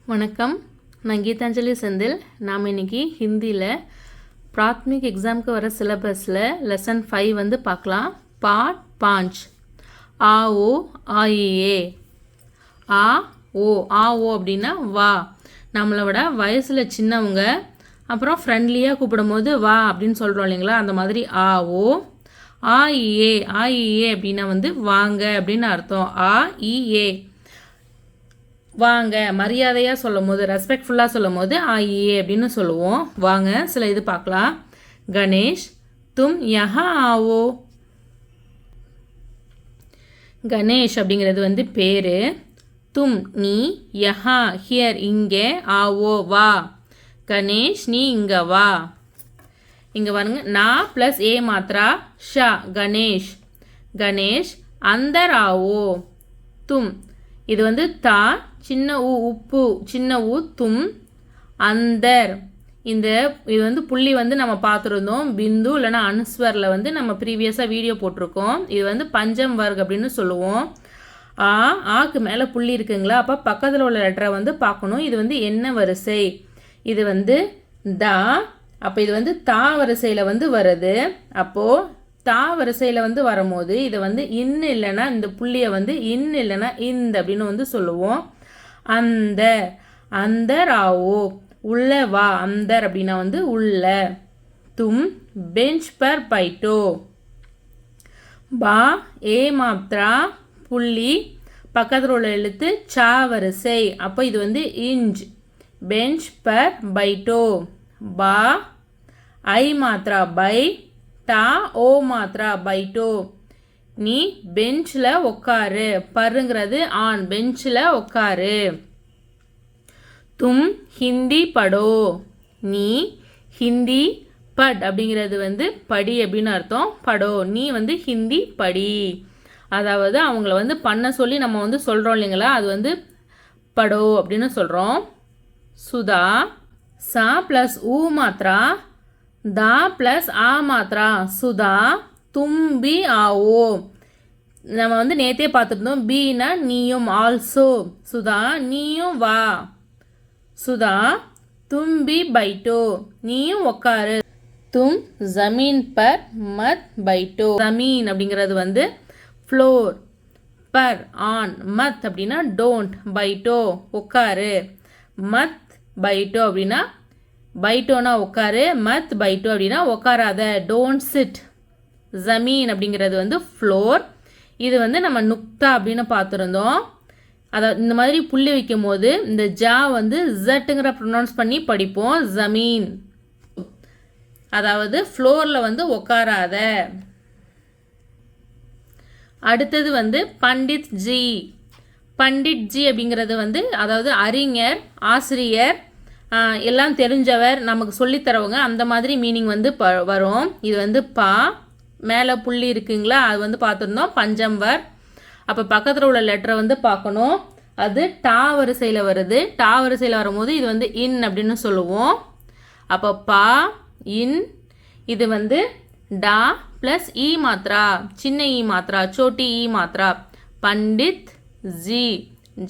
வணக்கம், நான் கீதாஞ்சலி செந்தில். நாம் இன்றைக்கி ஹிந்தியில் பிராத்மிக் எக்ஸாமுக்கு வர சிலபஸில் லெசன் 5 வந்து பார்க்கலாம். பார்ட் 5 ஆ ஓ ஆஇஏ. ஆ ஓ அப்படின்னா வா. நம்மளோட வயசில் சின்னவங்க அப்புறம் ஃப்ரெண்ட்லியாக கூப்பிடும் போது வா அப்படின்னு சொல்கிறோம் இல்லைங்களா, அந்த மாதிரி ஆ ஓ. ஆஇஏ அப்படின்னா வந்து வாங்க அப்படின்னு அர்த்தம். ஆஇஏ வாங்க, மரியாதையாக சொல்லும் போது, ரெஸ்பெக்ட்ஃபுல்லாக சொல்லும் போது ஆஇஏ அப்படின்னு சொல்லுவோம். வாங்க, சில இது பார்க்கலாம். கணேஷ், தும் யஹா ஆவோ. கணேஷ் அப்படிங்கிறது வந்து பேர். தும் நீ, யஹா ஹியர் இங்கே, ஆவோ வா. கணேஷ் நீ இங்கே வா. இங்கே பாருங்க, நா ப்ளஸ் ஏ மாத்ரா ஷா. கணேஷ். கணேஷ் அந்தர் ஆவோ. தும் இது வந்து தா, சின்ன ஊ உப்பு, சின்ன ஊ, தும் அந்தர். இது வந்து புள்ளி வந்து நம்ம பார்த்துருந்தோம். பிந்து இல்லைனா அனுஸ்வரில் வந்து நம்ம ப்ரீவியஸாக வீடியோ போட்டிருக்கோம். இது வந்து பஞ்சம் வர்க் அப்படின்னு சொல்லுவோம். ஆக்கு மேலே புள்ளி இருக்குங்களா, அப்போ பக்கத்தில் உள்ள லெட்டரை வந்து பார்க்கணும். இது வந்து என்ன வரிசை? இது வந்து தா. அப்போ இது வந்து தா வரிசையில் வந்து வருது. அப்போது தா வரிசையில் வந்து வரும்போது இதை வந்து இன்னு இல்லைன்னா இந்த புள்ளியை வந்து இன்னு இல்லைன்னா இந்த அப்படின்னு வந்து சொல்லுவோம். அந்த அந்தர் ஆவோ, உள்ள வா. அந்தர் அப்படின்னா வந்து உள்ள. தும் பெஞ்ச் பர் பைட்டோ. பா ஏ மாத்ரா புள்ளி, பக்கத்தில் உள்ள எழுத்து சா வரிசை. அப்போ இது வந்து இஞ்ச். Bench per phyto. பா ஐ மாத்ரா பை, டா ஓ மாத்ரா பைட்டோ. நீ பெஞ்சில் உட்காரு. பருங்கிறது ஆன், பெஞ்சில் உட்காரு. தும் ஹிந்தி படோ. நீ ஹிந்தி பட் அப்படிங்கிறது வந்து படி அப்படின்னு அர்த்தம். படோ நீ வந்து ஹிந்தி படி. அதாவது அவங்கள வந்து பண்ண சொல்லி நம்ம வந்து சொல்கிறோம் இல்லைங்களா, அது வந்து படோ அப்படின்னு சொல்கிறோம். சுதா சா ப்ளஸ் ஊ மாத்ரா, தா ப்ளஸ் ஆ மாத்ரா. சுதா தும் பி ஆவோ. நம்ம வந்து நேற்றே பார்த்துருந்தோம். பீனா நீயும், ஆல்சோ. சுதா நீயும் வா. சுதா தும் பி பைட்டோ, நீயும் உக்காரு. தும் ஜமீன் பர் மத் பைட்டோ. ஜமீன் அப்படிங்கிறது வந்து ஃப்ளோர், பர் ஆன், மத் அப்படின்னா டோன்ட், பைட்டோ உட்காரு. மத் பைட்டோ அப்படின்னா, பைட்டோனா உட்காரு, மத் பைட்டோ அப்படின்னா உட்காராத, டோன்ட் சிட். ஜமீன் அப்படிங்கிறது வந்து ஃப்ளோர். இது வந்து நம்ம நுக்தா அப்படின்னு பார்த்துருந்தோம். அதை இந்த மாதிரி புள்ளி வைக்கும் போது இந்த ஜா வந்து ஜட்டுங்கிற ப்ரொனவுன்ஸ் பண்ணி படிப்போம். ஜமீன் அதாவது ஃப்ளோரில் வந்து உட்காராத. அடுத்தது வந்து பண்டித் ஜி. பண்டிட் ஜி அப்படிங்கிறது வந்து அதாவது அறிஞர், ஆசிரியர், எல்லாம் தெரிஞ்சவர், நமக்கு சொல்லித்தரவங்க, அந்த மாதிரி மீனிங் வந்து வரும். இது வந்து பா மேலே புள்ளி இருக்குங்களா, அது வந்து பார்த்துருந்தோம் பஞ்சம் வர். அப்போ பக்கத்தில் உள்ள லெட்டரை வந்து பார்க்கணும். அது டா வரிசையில் வருது. டா வரிசையில் வரும்போது இது வந்து இன் அப்படின்னு சொல்லுவோம். அப்போ பா இன். இது வந்து டா ப்ளஸ் இ மாத்ரா, சின்ன இ மாத்ரா, சோட்டி இ மாத்ரா. பண்டித் ஜி.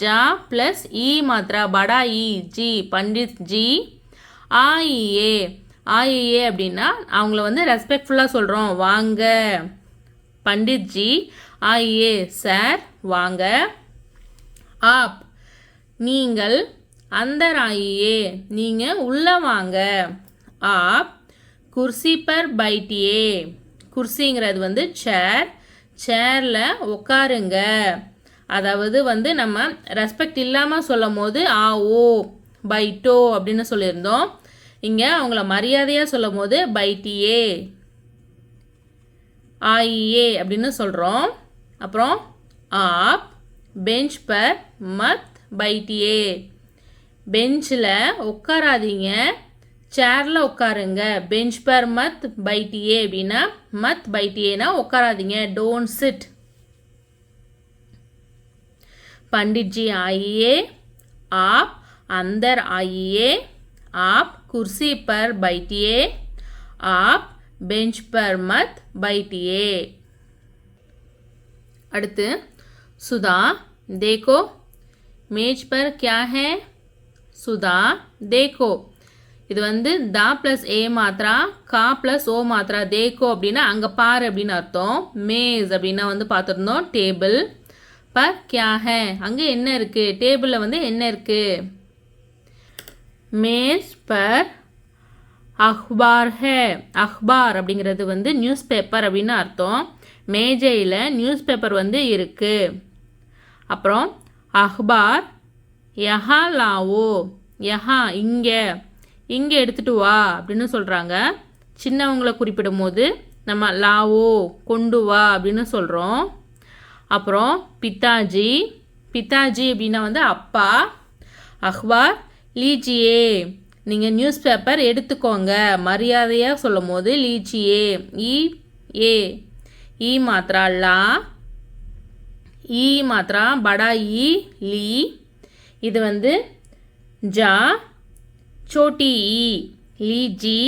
ஜா ப்ளஸ் இ மாத்ரா, படா இ, ஜி. பண்டித் ஜி. ஆஇஏ. ஆஇஏ அப்படின்னா அவங்கள வந்து ரெஸ்பெக்ட்ஃபுல்லாக சொல்கிறோம், வாங்க. பண்டித் ஜி. ஆஇஏ சார், வாங்க. ஆப் நீங்கள். அந்தர் ஆஇஏ நீங்கள் உள்ளே வாங்க. App குர்சி per பைட்டியே. குர்சிங்கிறது வந்து சேர், சேரில் உட்காருங்க. அதாவது வந்து நம்ம ரெஸ்பெக்ட் இல்லாமல் சொல்லும் போது ஆ ஓ பைட்டோ அப்படின்னு சொல்லியிருந்தோம். இங்கே அவங்கள மரியாதையாக சொல்லும் போது பைட்டியே, ஆஇஏ அப்படின்னு சொல்கிறோம். அப்புறம் ஆப் பெஞ்ச் பர் மத் பைட்டியே. பெஞ்சில் உட்காராதீங்க, சேரில் உட்காருங்க. பெஞ்ச் பர் மத் பைட்டியே அப்படின்னா, மத் பைட்டியேனா உட்காராதீங்க, டோன்ட் சிட். पंडित जी आइए. आप अंदर आइए. आप कुर्सी पर बैठिए. आप बेंच पर मत बैठिए. அடுத்து சுதா देखो मेज पर क्या है. சுதா தேக்கோ. இது வந்து தா ப்ளஸ் ஏ மாத்திரா கா ப்ளஸ் ஓ மாத்திரா. தேக்கோ அப்படின்னா அங்கே பாரு அப்படின்னு அர்த்தம். மேஸ் அப்படின்னா வந்து பார்த்துருந்தோம் டேபிள். பர் கியா ஹே அங்கே என்ன இருக்குது, டேபிளில் வந்து என்ன இருக்குது. மேஸ் பர் அஹ்பார் ஹே. அஹ்பார் அப்படிங்கிறது வந்து நியூஸ் பேப்பர் அப்படின்னு அர்த்தம். மேஜையில் நியூஸ் பேப்பர் வந்து இருக்குது. அப்புறம் அஹ்பார் யஹா லாவோ. யஹா இங்கே, இங்கே எடுத்துகிட்டு வா அப்படின்னு சொல்கிறாங்க. சின்னவங்களை குறிப்பிடும் போது நம்ம லாவோ கொண்டு வா அப்படின்னு சொல்கிறோம். அப்புறம் பிதாஜி. பிதாஜி அப்படின்னா வந்து அப்பா. அஹ்பார் லீஜியே நீங்கள் நியூஸ் பேப்பர் எடுத்துக்கோங்க. மரியாதையாக சொல்லும் போது லீஜியே. ஏ ஈ மாத்திரா லா. ஈ மாத்திரா படா ஈ லீ. இது வந்து ஜா சோட்டி ஈ. லீஜி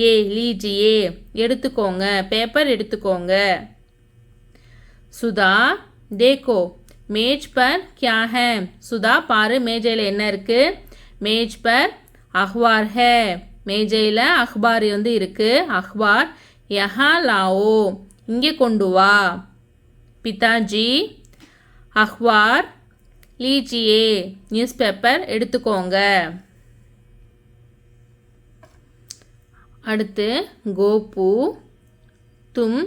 ஏ லீஜியே எடுத்துக்கோங்க, பேப்பர் எடுத்துக்கோங்க. சுதா தேக்கோ மேஜ் பர் கியா ஹே. சுதா பாரு மேஜையில் என்ன இருக்குது. மேஜ் பர் அஹ்பார் ஹே. மேஜையில் அஹ்பார் வந்து இருக்குது. அஹ்பார் யஹா லாவோ இங்கே கொண்டு வா. பிதாஜி அஹ்பார் லீஜியே நியூஸ் பேப்பர் எடுத்துக்கோங்க. அடுத்து கோபு தும்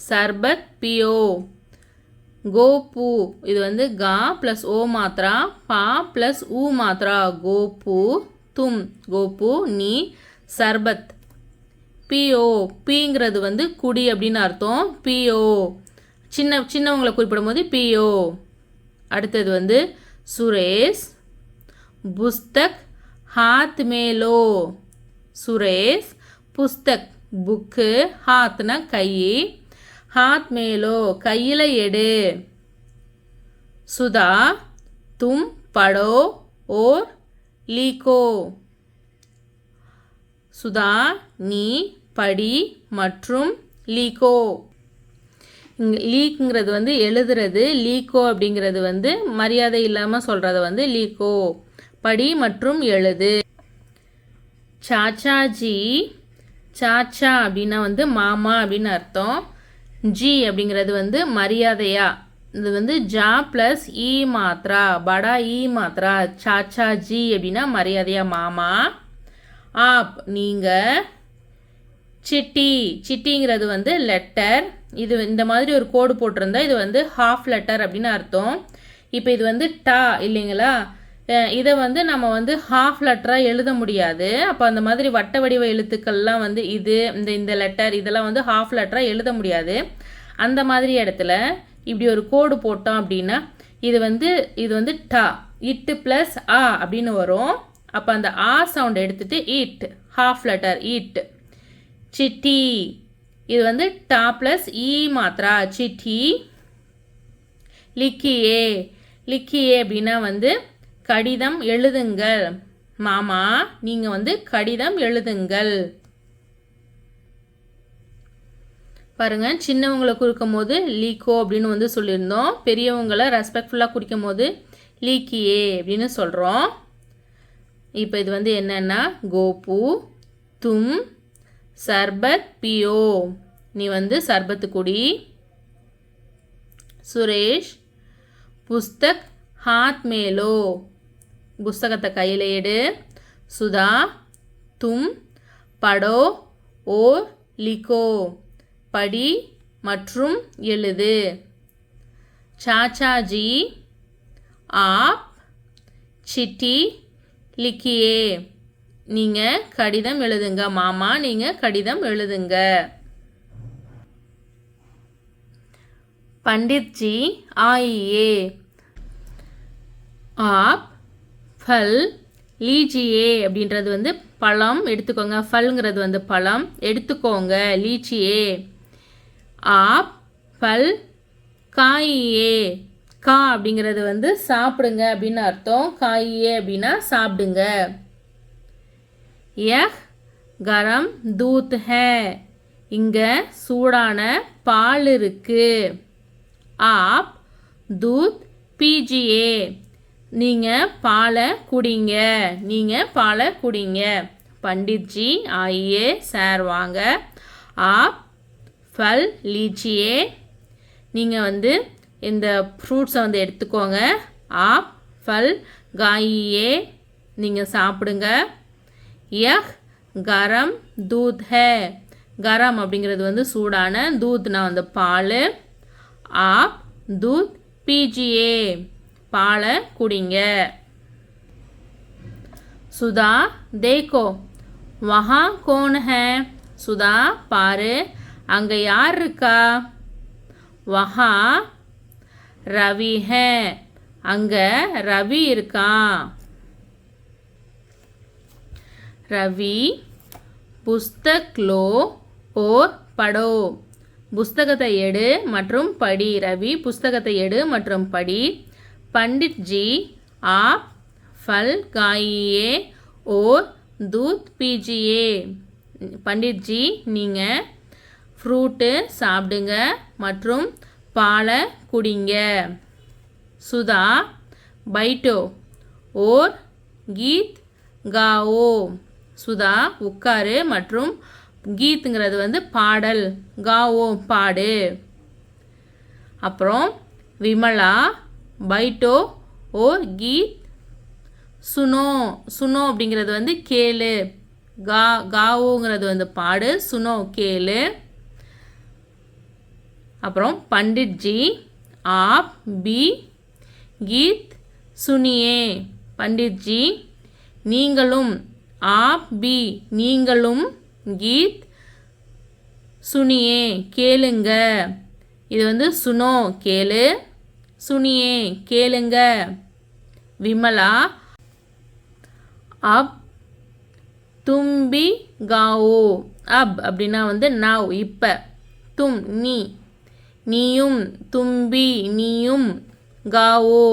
சர்பத் பியோ. கோபு இது வந்து கா ப்ளஸ் ஓ மாத்திரா பா ப்ளஸ் ஊ மாத்திரா. கோபு தும் கோபு நீ சர்பத் பியோ. பீங்கிறது வந்து குடி அப்படின்னு அர்த்தம். பியோ சின்னவங்களை குறிப்பிடும் போது பியோ. அடுத்தது வந்து சுரேஷ் புஸ்தக் ஹாத் மேலோ. சுரேஷ் புஸ்தக் புக்கு, ஹாத்னா கை, ஹாத் மேலோ கையில் எடு. சுதா தும் படோ ஓர் லீகோ. சுதா நீ படி மற்றும் லீகோ. லீக்குங்கிறது வந்து எழுதுறது. லீகோ அப்படிங்கிறது வந்து மரியாதை இல்லாமல் சொல்கிறத வந்து லீகோ. படி மற்றும் எழுது. சாச்சாஜி. சாச்சா அப்படின்னா வந்து மாமா அப்படின்னு அர்த்தம். ஜி அப்படிங்கிறது வந்து மரியாதையா. இது வந்து ஜா ப்ளஸ் ஈ மாத்திரா படா ஈ மாத்திரா. சாச்சா ஜி அப்படின்னா மரியாதையா மாமா. ஆப் நீங்கள். சிட்டி. சிட்டிங்கிறது வந்து லெட்டர். இது இந்த மாதிரி ஒரு கோடு போட்டிருந்தா இது வந்து ஹாஃப் லெட்டர் அப்படின்னு அர்த்தம். இப்போ இது வந்து டா இல்லைங்களா, இதை வந்து நம்ம வந்து ஹாஃப் லெட்டராக எழுத முடியாது. அப்போ அந்த மாதிரி வட்ட வடிவ எழுத்துக்கள்லாம் வந்து இது இந்த லெட்டர் இதெல்லாம் வந்து ஹாஃப் லெட்டராக எழுத முடியாது. அந்த மாதிரி இடத்துல இப்படி ஒரு கோடு போட்டோம் அப்படின்னா இது வந்து டா இட்டு ப்ளஸ் ஆ அப்படின்னு வரும். அப்போ அந்த ஆ சவுண்ட் எடுத்துகிட்டு it half letter it. City இது வந்து டா ப்ளஸ் ஈ மாத்திரா சிட்டி. லிக்கியே. லிக்கியே அப்படின்னா வந்து கடிதம் எழுதுங்கள். மாமா நீங்கள் வந்து கடிதம் எழுதுங்கள். பாருங்க, சின்னவங்களை குறிக்கும் போது லீக்கோ அப்படின்னு வந்து சொல்லியிருந்தோம். பெரியவங்களை ரெஸ்பெக்ட்ஃபுல்லாக குறிக்கும் போது லீக்கியே அப்படின்னு சொல்கிறோம். இப்போ இது வந்து என்னன்னா கோபு தும் சர்பத் பியோ. நீ வந்து சர்பத்து குடி. சுரேஷ் புஸ்தக் ஹாத் மேலோ. புஸ்தகத்தை கையில் எடு. சுதா தும் படோ ஓர் லிகோ. படி மற்றும் எழுது. சாச்சாஜி ஆப் சிட்டி லிக்கியே. நீங்கள் கடிதம் எழுதுங்க. மாமா நீங்கள் கடிதம் எழுதுங்க. पंडित जी आइए. आप फल लीजिए அப்படின்றது வந்து பழம் எடுத்துக்கோங்க. ஃபல்ங்கிறது வந்து பழம் எடுத்துக்கோங்க. லீச்சியே. ஆப் ஃபல் காயியே. கா அப்படிங்கிறது வந்து சாப்பிடுங்க அப்படின்னு அர்த்தம். காயியே அப்படின்னா சாப்பிடுங்க. யஹ் கரம் தூத் ஹே. இங்கே சூடான பால் இருக்கு. आप दूध पीजिए. நீங்கள் பாலை குடிங்க, நீங்கள் பாலை குடிங்க. பண்டிட்ஜி ஆइए சார் வாங்க. ஆப் ஃபல் லீச்சியே, நீங்கள் வந்து இந்த ஃப்ரூட்ஸை வந்து எடுத்துக்கோங்க. ஆப் ஃபல் காயியே, நீங்கள் சாப்பிடுங்க. யஹ் கரம் தூத் ஹே, கரம் அப்படிங்கிறது வந்து சூடான, தூத்னா வந்து பால். ஆப் தூத் பீஜியே, பாலை குடிங்க. சுதா தேக்கோ வஹா கோன் ஹே, சுதா பாரு அங்கே யார் இருக்கா. வஹா ரவி ஹே, அங்கே ரவி இருக்கான். ரவி புஸ்தக் லோ ஓர் படோ, புஸ்தகத்தை எடு மற்றும் படி. ரவி புஸ்தகத்தை எடு மற்றும் படி. பண்டிட்ஜி ஆப் ஃபல் காயியே ஓர் தூத் பீஜியே, பண்டிட்ஜி நீங்கள் ஃப்ரூட்டு சாப்பிடுங்க மற்றும் பாலை குடிங்க. சுதா பைட்டோ ஓர் கீத் காவோ, சுதா உட்காரு மற்றும் கீத்துங்கிறது வந்து பாடல், காவோ பாடு. அப்புறம் விமலா பைட்டோ ஓர் கீத் சுனோ, சுனோ அப்படிங்கிறது வந்து கேளு, காவோங்கிறது வந்து பாடு, சுனோ கேளு. அப்புறம் பண்டிட்ஜி ஆப் பி கீத் சுனியே, பண்டிட்ஜி நீங்களும், ஆப் பி நீங்களும், கீத் சுனியே கேளுங்க. இது வந்து சுனோ கேளு, சுனியே கேளுங்க. விமலா அப் தும்பி காவோ, அப் அப்படின்னா வந்து நவ் இப்போ, தும் நீ, நீயும், தும்பி நீயும், காவோ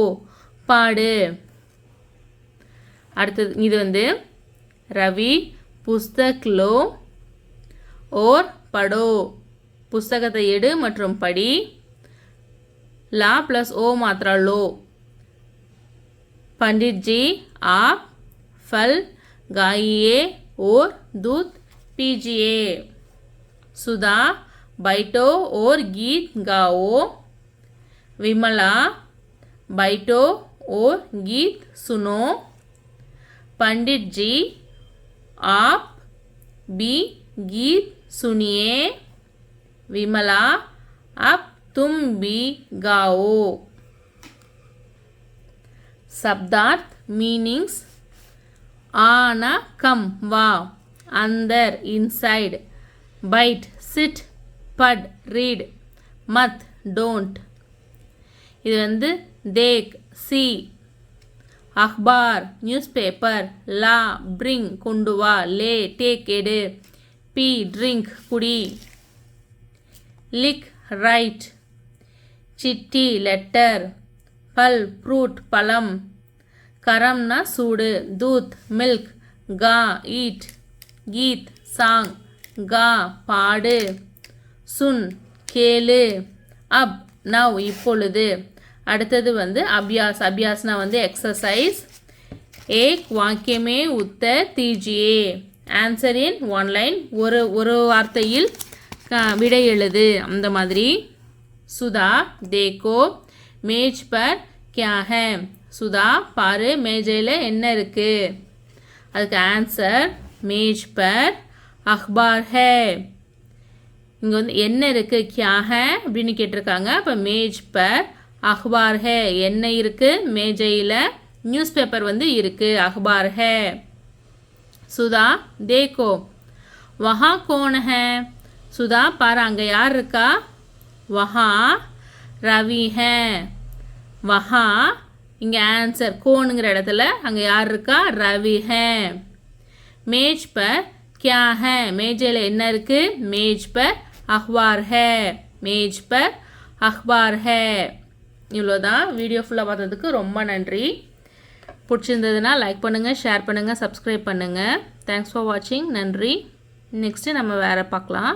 பாடு. அடுத்தது இது வந்து ரவி புஸ்தக் லோ ஓர் படோ, புஸ்தகத்தை எடு மற்றும் படி. லா ப்ளஸ் ஓ மாத்திரா லோ. பண்டிட்ஜி ஆப் फल गाइए और दूध पीजिए. सुधा बैठो और गीत गाओ. विमला बैठो और गीत सुनो. पंडित जी आप भी गीत सुनिए. विमला अब तुम भी गाओ. शब्दार्थ मीनिंग्स आना कम वा, अंदर इनसाइड. बैठ सिट, पढ़ रीड, मत डोंट. இது வந்து தேக் சி, அக்பார் நியூஸ் பேப்பர், லா பிரிங் கொண்டு வா, லே டேக் எடு, பி ட்ரிங்க் குடி, லிக் ரைட், சிட்டி லெட்டர், பல் ஃப்ரூட் பழம், கரம்னா சூடு, தூத் மில்க், கா ஈட், கீத் சாங், கா பாடு, சுன் கேளு, அப் நவ் இப்பொழுது. அடுத்தது வந்து அபியாஸ், அபியாஸ்னா வந்து எக்ஸசைஸ். ஏக் வாக்கியமே உத்தர் தீஜியே, ஆன்சர் இன் ஒன் லைன், ஒரு வார்த்தையில் விடை எழுது, அந்த மாதிரி. சுதா தேக்கோ மேஜ் பர் கியா ஹே, சுதா பாரு மேஜையில் என்ன இருக்குது. அதுக்கு ஆன்சர் மேஜ் பர் அக்பார் ஹே. இங்கே வந்து என்ன இருக்குது, கியா ஹே அப்படின்னு கேட்டிருக்காங்க. அப்போ மேஜ் பர் அக்பார் ஹே, என்ன இருக்குது, மேஜையில் நியூஸ் பேப்பர் வந்து இருக்குது, அக்பார் ஹே. சுதா தேக்கோ வஹா கோன் ஹே, சுதா பாரு அங்கே யார் இருக்கா. வஹா ரவி ஹே, வஹா இங்கே ஆன்சர் கோனுங்கிற இடத்துல அங்கே யார் இருக்கா, ரவி ஹே. மேஜ் பர் கியா ஹே, மேஜையில் என்ன இருக்குது, மேஜ் பர் அக்பார் ஹே, மேஜ் பர் அக்பார் ஹே. இவ்வளோதான். வீடியோ ஃபுல்லாக பார்த்ததுக்கு ரொம்ப நன்றி. பிடிச்சிருந்ததுன்னா லைக் பண்ணுங்கள், ஷேர் பண்ணுங்கள், சப்ஸ்கிரைப் பண்ணுங்கள். தேங்க்ஸ் ஃபார் வாட்சிங். நன்றி. நெக்ஸ்ட்டு நம்ம வேறு பார்க்கலாம்.